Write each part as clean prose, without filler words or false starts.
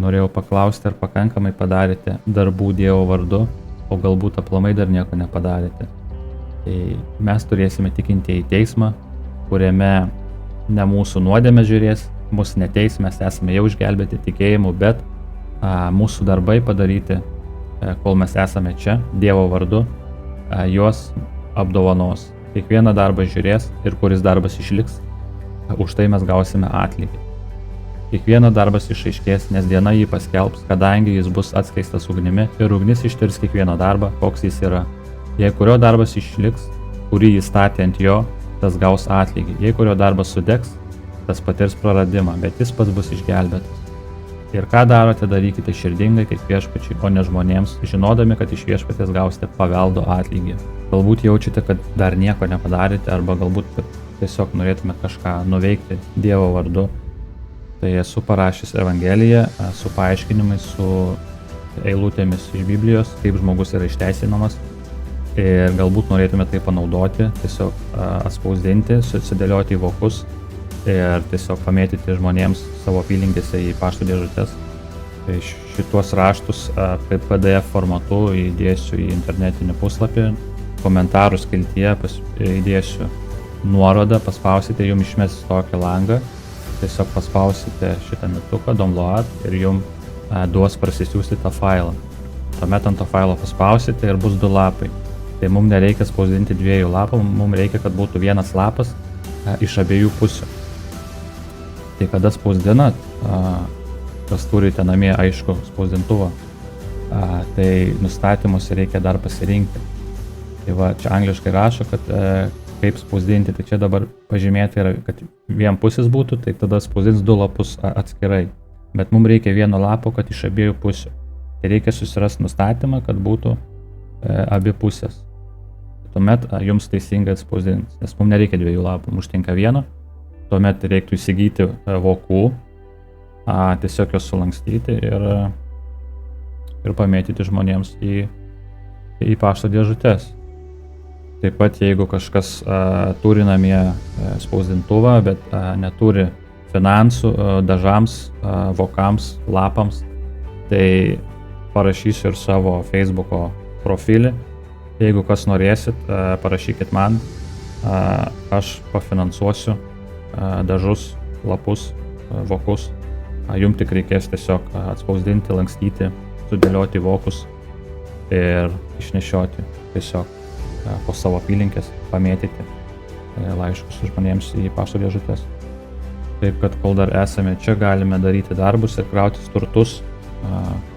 norėjau paklausti, ar pakankamai padarėte darbų Dievo vardu, o galbūt aplamai dar nieko nepadarėte. Tai mes turėsime tikintieji teismą, kuriame ne mūsų nuodėmė žiūrės, mūsų neteis, mes esame jau išgelbėti tikėjimu, bet mūsų darbai padaryti, kol mes esame čia, Dievo vardu, juos apdovanos. Kiekvieną darbą žiūrės ir kuris darbas išliks, už tai mes gausime atlygį. Kiekvieną darbas išaiškės, nes diena jį paskelbs, kadangi jis bus atskleistas ugnimi ir ugnis ištirs kiekvieną darbą, koks jis yra. Jei kurio darbas išliks, kurį jis statė ant jo, tas gaus atlygį. Jei kurio darbas sudegs, tas patirs praradimą, bet jis pats bus išgelbėtas. Ir ką darote, darykite širdingai kaip viešpačiui, o ne žmonėms, žinodami, kad iš viešpaties gausite paveldo atlygį. Galbūt jaučiate, kad dar nieko nepadarėte, arba galbūt tiesiog norėtumėt kažką nuveikti Dievo vardu. Tai esu parašęs Evangeliją su paaiškinimais, su eilutėmis iš Biblijos, kaip žmogus yra išteisinamas. Ir galbūt norėtumėte tai panaudoti, tiesiog atspausdinti, susidėlioti į vokus ir tiesiog pamėtyti žmonėms savo apylinkėse į pašto dėžutes. Tai šituos raštus kaip PDF formatu įdėsiu į internetinį puslapį. Komentarų skiltyje įdėsiu nuorodą, paspausite, jums išmes tokį langą. Tiesiog paspausite šitą mygtuką download ir jums duos parsisiųsti tą failą. Tuomet ant to failo paspausite ir bus 2 lapai. Tai mums nereikia spausdinti 2 lapų, mums reikia, kad būtų vienas lapas iš abiejų pusių. Tai kada spausdinat, kas turite namie, aišku, spausdintuvą, tai nustatymus reikia dar pasirinkti. Tai va, čia angliškai rašo, kad kaip spausdinti, tai čia dabar pažymėti yra, kad vienpusis būtų, tai tada spausdins 2 lapus atskirai. Bet mums reikia vieno lapo, kad iš abiejų pusių. Tai reikia susirasti nustatymą, kad būtų abi pusės. Tuomet jums teisingai atspausdins, nes mums nereikia 2 lapų, mums užtenka vieno. Tuomet reiktų įsigyti vokų, tiesiog juos sulankstyti ir pamėtyti žmonėms į pašto dėžutes. Taip pat jeigu kažkas turi namie spausdintuvą, bet neturi finansų dažams, vokams, lapams, tai parašysiu ir savo Facebooko profilį. Jeigu kas norėsit, parašykit man, aš pafinansuosiu dažus, lapus, vokus. Jums tik reikės tiesiog atspausdinti, lankstyti, sudėlioti vokus ir išnešioti tiesiog po savo apylinkės, pamėtyti laiškus žmonėms į pašto dėžutes. Taip kad kol dar esame čia, galime daryti darbus ir krautis turtus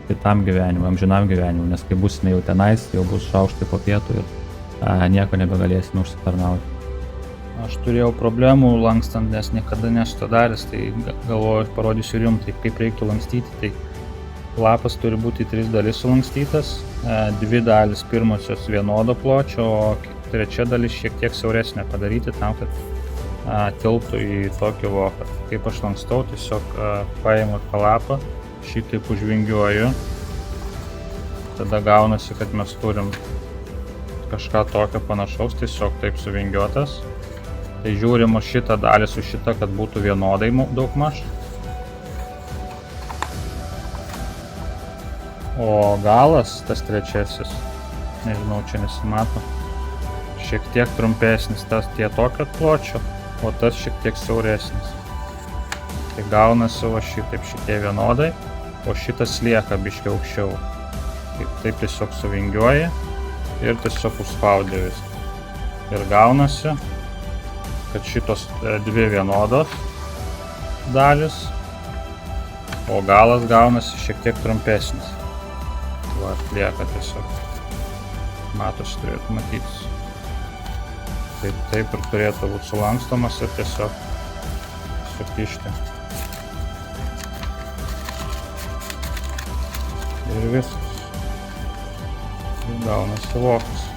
kitam gyvenimui, amžinam gyvenimui, nes kai būsime jau tenais, jau bus šaukštai po pietų ir nieko nebegalėsime užsitarnauti. Aš turėjau problemų lankstant, nes niekada nesu to daręs, tai galvoju, parodysiu ir jums, tai kaip reiktų lankstyti. Tai lapas turi būti 3 dalis sulankstytas, 2 dalis pirmosios vienodo pločio, o 3 dalis šiek tiek siauresnė padaryti tam, kad tilptų į tokį voką. Kaip aš lankstau, tiesiog paimu tą lapą, šitaip užvingiuoju, tada gaunasi, kad mes turim kažką tokio panašaus, tiesiog taip suvingiuotas. Tai žiūrim šitą dalį su šitą, kad būtų vienodai daugmaž. O galas, tas trečiasis, nežinau, čia nesimato, šiek tiek trumpesnis, tas tie tokio pločio, o tas šiek tiek siauresnis. Tai gaunasi va šitaip, šitie vienodai, o šitas lieka biškį aukščiau. Taip tiesiog suvingiuoji ir tiesiog užspaudė viską. Ir gaunasi, kad šitos 2 vienodos dalis, o galas gaunasi šiek tiek trumpesnis. Va, lieka tiesiog. Matosi, turėtų matytis. Taip ir turėtų būti sulankstomas ir tiesiog sukišti. Ir viskas. Gaunasi vokas.